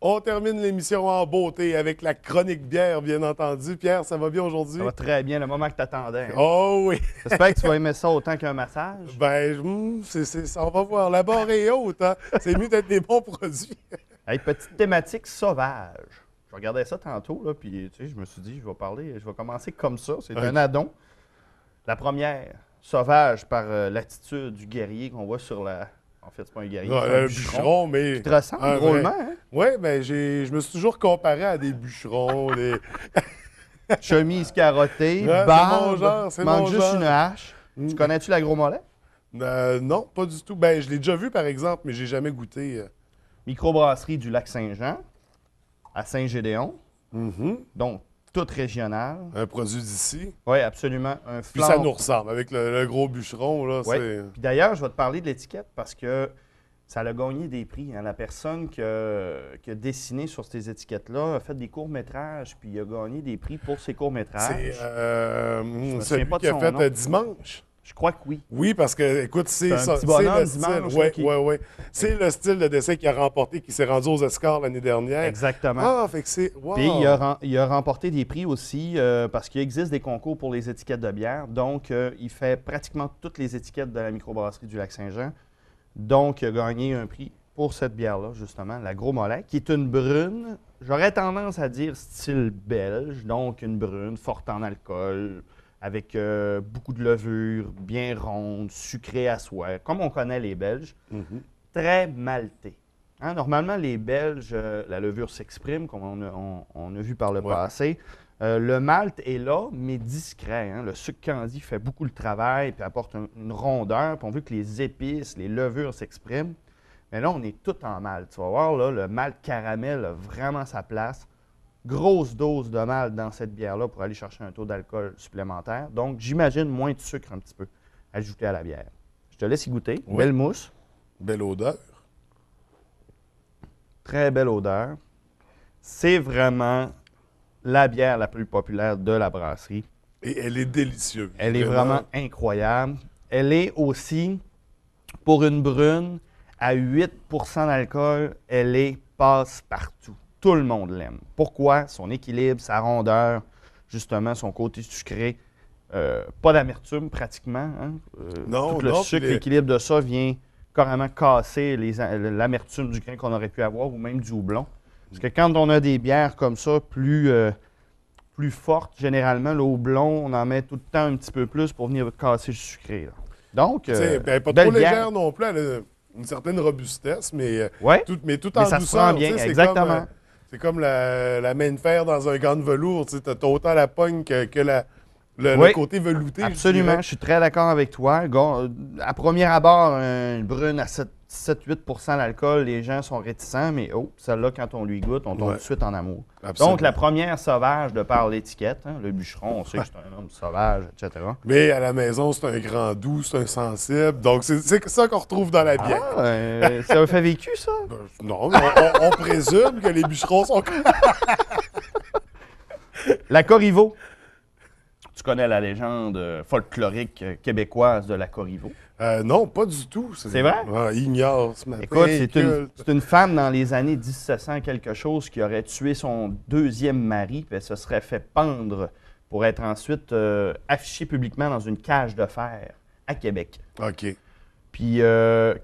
On termine l'émission en beauté avec la chronique bière, bien entendu. Pierre, ça va bien aujourd'hui? Ça va très bien, le moment que tu attendais. Oh oui! J'espère que tu vas aimer ça autant qu'un massage. Ben, on va voir. La barre est haute, hein? C'est mieux d'être des bons produits. Hey, petite thématique sauvage. Je regardais ça tantôt, là, puis tu sais, je me suis dit, je vais commencer comme ça. C'est un addon. La première, sauvage par l'attitude du guerrier qu'on voit sur la... En fait, c'est pas un guerrier, c'est un Le bûcheron, mais. Qui te ressemble drôlement, hein? Oui, ben, je me suis toujours comparé à des bûcherons, des. Chemise carottée, Ouais, barbe, c'est manque mon juste genre. une hache. Tu connais-tu la gros mollet? Non, pas du tout. Ben, je l'ai déjà vu, par exemple, mais j'ai jamais goûté. Microbrasserie du Lac-Saint-Jean, à Saint-Gédéon. Mhm. Donc, toute régionale. Un produit d'ici. Oui, absolument. Un Puis flanc. ça nous ressemble, avec le gros bûcheron, là. Oui. C'est... Puis d'ailleurs, je vais te parler de l'étiquette parce que ça a gagné des prix. Hein. La personne qui a dessiné sur ces étiquettes-là a fait des courts-métrages, puis il a gagné des prix pour ses courts-métrages. C'est me celui souviens pas de qui a son fait nom. Dimanche. Je crois que oui. Oui, parce que, écoute, c'est un ça. petit bonhomme, le style. Dimanche, Oui, qui- oui, oui. C'est le style de dessin qui a remporté, qui s'est rendu aux Oscars l'année dernière. Exactement. Ah, fait que c'est... Wow. Puis il a remporté des prix aussi parce qu'il existe des concours pour les étiquettes de bière. Donc, il fait pratiquement toutes les étiquettes de la microbrasserie du Lac-Saint-Jean. Donc, il a gagné un prix pour cette bière-là, justement, la Gros Mollet, qui est une brune, j'aurais tendance à dire style belge, donc une brune forte en alcool, avec beaucoup de levure, bien ronde, sucrée à soi, comme on connaît les Belges, Mhm. très maltée. Hein, normalement, les Belges, la levure s'exprime, comme on a vu par le Ouais. passé. Le malt est là, mais discret. Hein. Le sucre candy fait beaucoup le travail, puis apporte une rondeur. Puis on veut que les épices, les levures s'expriment. Mais là, on est tout en malt. Tu vas voir, là, le malt caramel a vraiment sa place. Grosse dose de malt dans cette bière-là pour aller chercher un taux d'alcool supplémentaire. Donc, j'imagine moins de sucre un petit peu ajouté à la bière. Je te laisse y goûter. Oui. Belle mousse. Belle odeur. Très belle odeur. C'est vraiment la bière la plus populaire de la brasserie. Et elle est délicieuse. Elle est vraiment incroyable. Elle est aussi, pour une brune, à 8 d'alcool, elle est passe-partout. Tout le monde l'aime. Pourquoi? Son équilibre, sa rondeur, justement, son côté sucré. Pas d'amertume pratiquement. Hein? Non, tout le non, sucre, puis les- l'équilibre de ça vient carrément casser l'amertume du grain qu'on aurait pu avoir ou même du houblon. Parce que quand on a des bières comme ça, plus fortes, généralement, le houblon, on en met tout le temps un petit peu plus pour venir casser le sucré. Là. Donc, Tu sais, ben, pas belle trop bière. légère non plus. Elle a une certaine robustesse, mais, Ouais, tout en mais ça se douceur. prend bien, tu sais, exactement. C'est comme la main de fer dans un gant de velours. Tu as autant la pogne que le Oui, côté velouté. je absolument, dirais. je suis très d'accord avec toi. À première abord, une brune à 7-8 d'alcool, les gens sont réticents, mais celle-là, quand on lui goûte, on tombe Ouais. tout de suite en amour. Absolument. Donc, la première sauvage de par l'étiquette, hein, le bûcheron, on sait que c'est un homme sauvage, etc. Mais à la maison, c'est un grand doux, c'est un sensible. Donc, c'est ça qu'on retrouve dans la bière. C'est un fait vécu, ça? Ben, non, mais on présume que les bûcherons sont... La Corriveau. Tu connais la légende folklorique québécoise de la Corriveau. Non, pas du tout. C'est vrai? Ignore ce matin. Écoute, c'est une femme dans les années 1700 quelque chose qui aurait tué son deuxième mari, puis elle se serait fait pendre pour être ensuite affichée publiquement dans une cage de fer à Québec. OK. Puis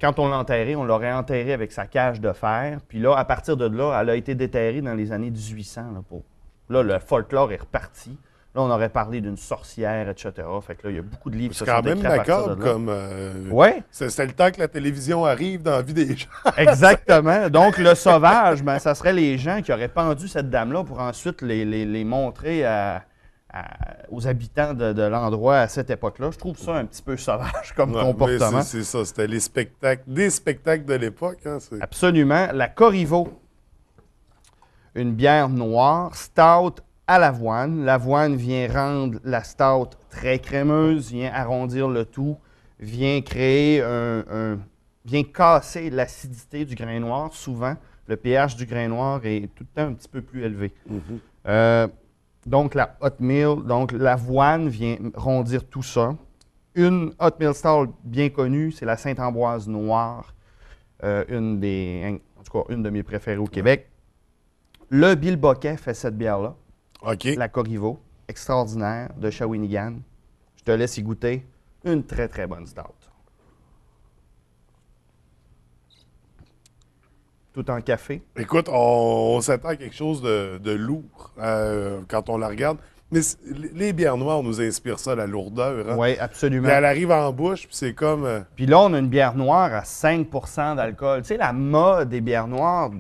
quand on l'a enterrée, on l'aurait enterrée avec sa cage de fer. Puis là, à partir de là, elle a été déterrée dans les années 1800. Là, le folklore est reparti. Là, on aurait parlé d'une sorcière, etc. Fait que là, il y a beaucoup de livres qui C'est se quand sont même écrits à partir macabre de là. comme... Ouais, C'est le temps que la télévision arrive dans la vie des gens. exactement. Donc, le sauvage, ben, ça serait les gens qui auraient pendu cette dame-là pour ensuite les montrer aux habitants de l'endroit à cette époque-là. Je trouve ça un petit peu sauvage comme Ouais, comportement. mais c'est ça, c'était des spectacles de l'époque. Hein, Absolument. La Corriveau, une bière noire, stout à l'avoine. L'avoine vient rendre la stout très crémeuse, vient arrondir le tout, vient créer vient casser l'acidité du grain noir. Souvent, le pH du grain noir est tout le temps un petit peu plus élevé. Donc, la hot mill, donc l'avoine vient rondir tout ça. Une hot mill stout bien connue, c'est la Sainte-Ambroise noire, en tout cas, une de mes préférées au Québec. Le Bilboquet fait cette bière-là. OK. La Corriveau, extraordinaire, de Shawinigan. Je te laisse y goûter. Une très, très bonne stout. Tout en café. Écoute, on s'attend à quelque chose de lourd quand on la regarde. Mais les bières noires nous inspirent ça, la lourdeur. Hein? Oui, absolument. Puis elle arrive en bouche, puis c'est comme... Puis là, on a une bière noire à 5 d'alcool. Tu sais, la mode des bières noires,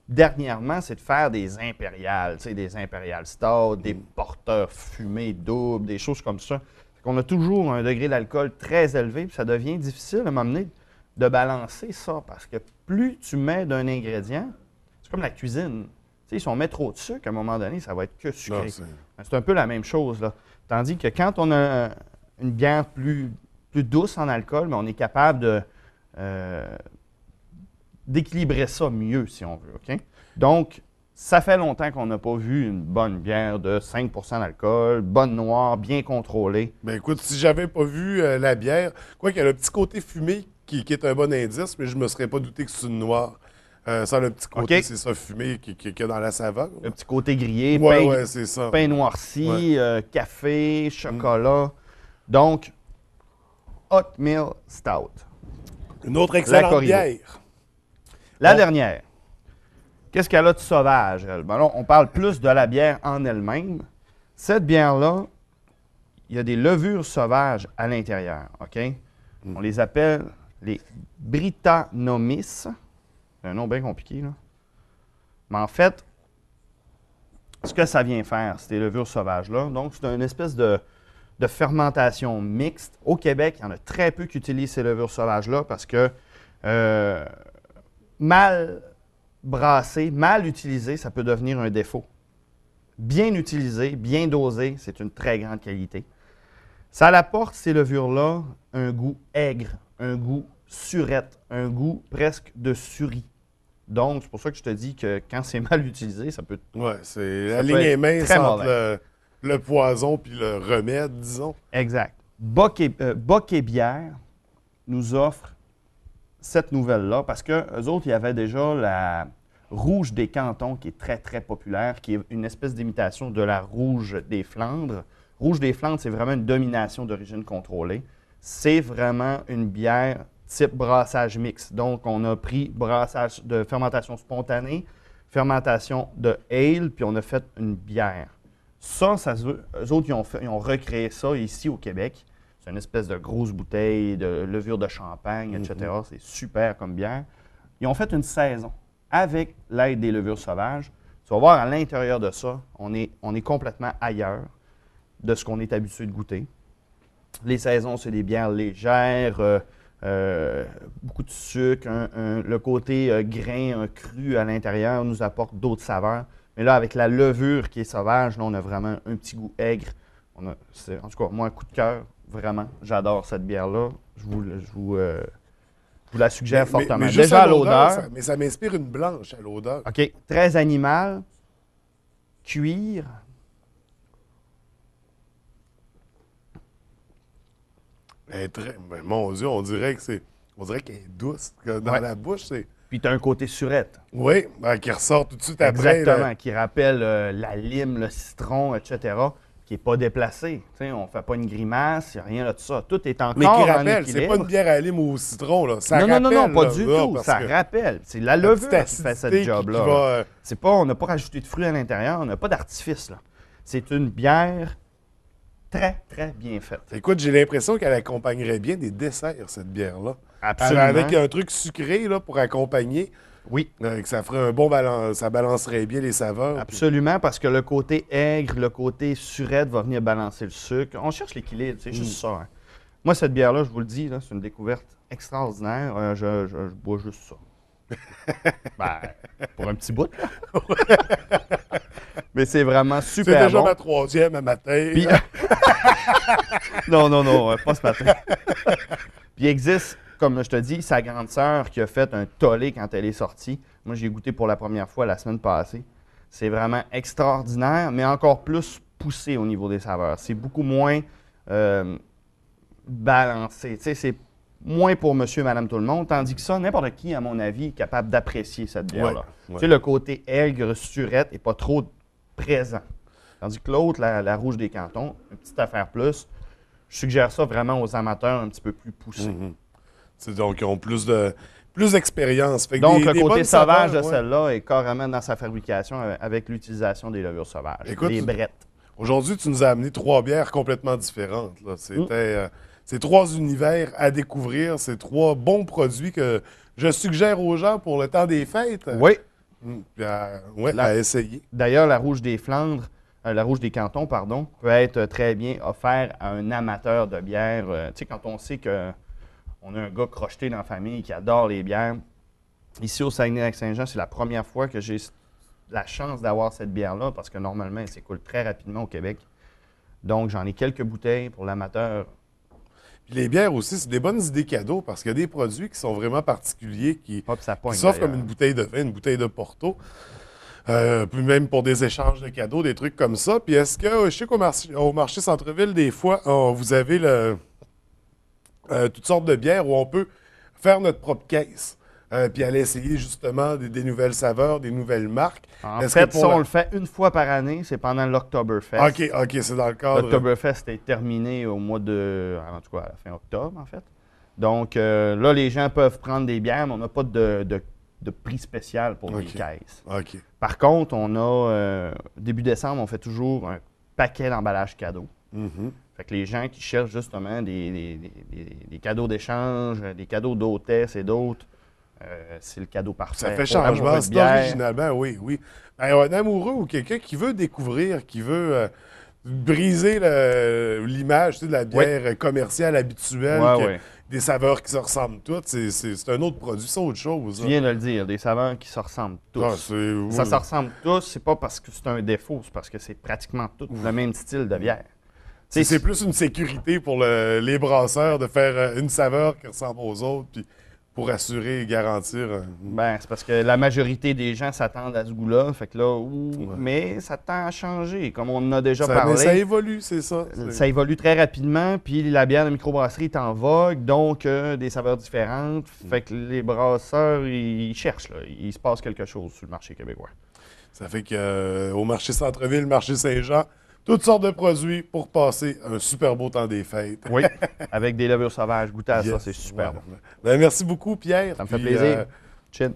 dernièrement, c'est de faire des impériales. Tu sais, des impériales stout, des porteurs fumés doubles, des choses comme ça. Fait qu'on a toujours un degré d'alcool très élevé, puis ça devient difficile à m'amener de balancer ça, parce que plus tu mets d'un ingrédient, c'est comme la cuisine. Tu sais, si on met trop de sucre, à un moment donné, ça va être que sucré. C'est un peu la même chose, là. Tandis que quand on a une bière plus douce en alcool, mais on est capable d'équilibrer ça mieux, si on veut. OK? Donc, ça fait longtemps qu'on n'a pas vu une bonne bière de 5 d'alcool, bonne noire, bien contrôlée. Ben écoute, si j'avais pas vu la bière, quoi qu'il y a le petit côté fumé qui est un bon indice, mais je me serais pas douté que c'est une noire. Ça a le petit côté, OK. c'est ça, fumé qui est dans la saveur. Le petit côté grillé, Ouais, c'est ça. pain noirci, café, chocolat. Donc, Hot Mill Stout. Une autre excellente Corriveau. bière. La Bon. dernière. Qu'est-ce qu'elle a de sauvage, elle? Ben là, on parle plus de la bière en elle-même. Cette bière-là, il y a des levures sauvages à l'intérieur, OK? On les appelle les Britannomys. C'est un nom bien compliqué, là. Mais en fait, ce que ça vient faire, ces levures sauvages-là, donc c'est une espèce de fermentation mixte. Au Québec, il y en a très peu qui utilisent ces levures sauvages-là parce que mal brassé, mal utilisé, ça peut devenir un défaut. Bien utilisé, bien dosé, c'est une très grande qualité. Ça apporte, ces levures-là, un goût aigre, un goût surette, un goût presque de surie. Donc, c'est pour ça que je te dis que quand c'est mal utilisé, ça peut... Ouais, c'est Ça la peut ligne être est mince très entre mauvais. le poison puis le remède, disons. Exact. Bock et Bière nous offre cette nouvelle-là parce qu'eux autres, il y avait déjà la Rouge des Cantons qui est très, très populaire, qui est une espèce d'imitation de la Rouge des Flandres. Rouge des Flandres, c'est vraiment une domination d'origine contrôlée. C'est vraiment une bière type brassage mixte. Donc, on a pris brassage de fermentation spontanée, fermentation de ale, puis on a fait une bière. Ça se veut. Eux autres, ils ont recréé ça ici au Québec. C'est une espèce de grosse bouteille de levure de champagne, etc. C'est super comme bière. Ils ont fait une saison avec l'aide des levures sauvages. Tu vas voir, à l'intérieur de ça, on est complètement ailleurs de ce qu'on est habitué de goûter. Les saisons, c'est des bières légères, beaucoup de sucre, le côté grain cru à l'intérieur nous apporte d'autres saveurs. Mais là, avec la levure qui est sauvage, là, on a vraiment un petit goût aigre. En tout cas, moi, un coup de cœur, vraiment. J'adore cette bière-là. Je vous la suggère fortement. Mais juste Déjà à l'odeur. Mais ça m'inspire une blanche à l'odeur. OK. Très animal. Cuir. Mon Dieu, on dirait qu'elle est douce. Que dans la bouche, c'est... Puis tu as un côté surette. Oui, qui ressort tout de suite après. Exactement. Là. Qui rappelle la lime, le citron, etc. Qui n'est pas déplacé. T'sais, on ne fait pas une grimace, il n'y a rien de ça. Tout est encore Mais qui en rappelle, équilibre. c'est pas une bière à lime au citron. Là. Ça non, rappelle, pas là, du là, tout. parce Ça que rappelle. C'est la levure petite qui fait cette acidité job-là. qui va, C'est pas, on n'a pas rajouté de fruits à l'intérieur, on n'a pas d'artifice. Là. C'est une bière très, très bien faite. Écoute, j'ai l'impression qu'elle accompagnerait bien des desserts, cette bière-là. Absolument. Avec un truc sucré là, pour accompagner. Oui, Que ça ferait un bon balance, ça balancerait bien les saveurs. absolument, parce que le côté aigre, le côté surette va venir balancer le sucre. On cherche l'équilibre, c'est juste ça. Hein. Moi, cette bière-là, je vous le dis, là, c'est une découverte extraordinaire. Je bois juste ça. Ben, pour un petit bout, là. Mais c'est vraiment C'est super déjà bon. ma troisième à matin. Puis- non, pas ce matin. Puis il existe, comme je te dis, sa grande sœur qui a fait un tollé quand elle est sortie. Moi, j'ai goûté pour la première fois la semaine passée. C'est vraiment extraordinaire, mais encore plus poussé au niveau des saveurs. C'est beaucoup moins balancé. Tu sais, moins pour monsieur, madame, tout le monde, tandis que ça, n'importe qui, à mon avis, est capable d'apprécier cette bière-là. Ouais. Tu sais, le côté aigre, surette n'est pas trop présent. Tandis que l'autre, la rouge des cantons, une petite affaire plus, je suggère ça vraiment aux amateurs un petit peu plus poussés. Donc, ils ont plus d'expérience. Donc, le côté sauvage de ouais. celle-là est carrément dans sa fabrication avec l'utilisation des levures sauvages, Écoute, les brettes. Aujourd'hui, tu nous as amené 3 bières complètement différentes. C'est 3 univers à découvrir. C'est 3 bons produits que je suggère aux gens pour le temps des fêtes. Oui. Puis à essayer. D'ailleurs, la rouge des Flandres, la rouge des cantons, pardon, peut être très bien offert à un amateur de bière. Tu sais, quand on sait qu'on a un gars crocheté dans la famille qui adore les bières, ici au Saguenay-Lac-Saint-Jean, c'est la première fois que j'ai la chance d'avoir cette bière-là parce que normalement, elle s'écoule très rapidement au Québec. Donc, j'en ai quelques bouteilles pour l'amateur. Puis les bières aussi, c'est des bonnes idées cadeaux parce qu'il y a des produits qui sont vraiment particuliers qui s'offrent comme une bouteille de vin, une bouteille de Porto. Puis même pour des échanges de cadeaux, des trucs comme ça. Puis est-ce que, je sais qu'au marché centre-ville, des fois, vous avez toutes sortes de bières où on peut faire notre propre caisse. Puis aller essayer justement des nouvelles saveurs, des nouvelles marques. En fait, ça, on le fait une fois par année, c'est pendant l'Oktoberfest. OK, c'est dans le cadre. L'Oktoberfest est terminé au mois de... En tout cas, à la fin octobre, en fait. Donc, là, les gens peuvent prendre des bières, mais on n'a pas de prix spécial pour les caisses. OK. Par contre, on a... début décembre, on fait toujours un paquet d'emballages cadeaux. Fait que les gens qui cherchent justement des cadeaux d'échange, des cadeaux d'hôtesse et d'autres, c'est le cadeau parfait. Ça fait changement. C'est originalement, oui. Ben, un amoureux ou quelqu'un qui veut découvrir, qui veut briser l'image de la bière commerciale habituelle, des saveurs qui se ressemblent toutes, c'est un autre produit, c'est autre chose. Tu viens de le dire, des saveurs qui se ressemblent tous. Ça se ressemble tous, c'est pas parce que c'est un défaut, c'est parce que c'est pratiquement tout le même style de bière. C'est plus une sécurité pour les brasseurs de faire une saveur qui ressemble aux autres, puis pour assurer et garantir. Ben, c'est parce que la majorité des gens s'attendent à ce goût-là. Fait que là, mais ça tend à changer, comme on en a déjà parlé. Mais ça évolue, c'est ça. Ça évolue très rapidement, puis la bière de microbrasserie est en vogue, donc des saveurs différentes. Fait que les brasseurs, ils cherchent, là. Il se passe quelque chose sur le marché québécois. Ça fait qu'au marché centre-ville, marché Saint-Jean, toutes sortes de produits pour passer un super beau temps des fêtes. Oui, avec des levures sauvages. Goûter à ça, c'est super bon. Ben, merci beaucoup, Pierre. Ça me fait plaisir. Chin.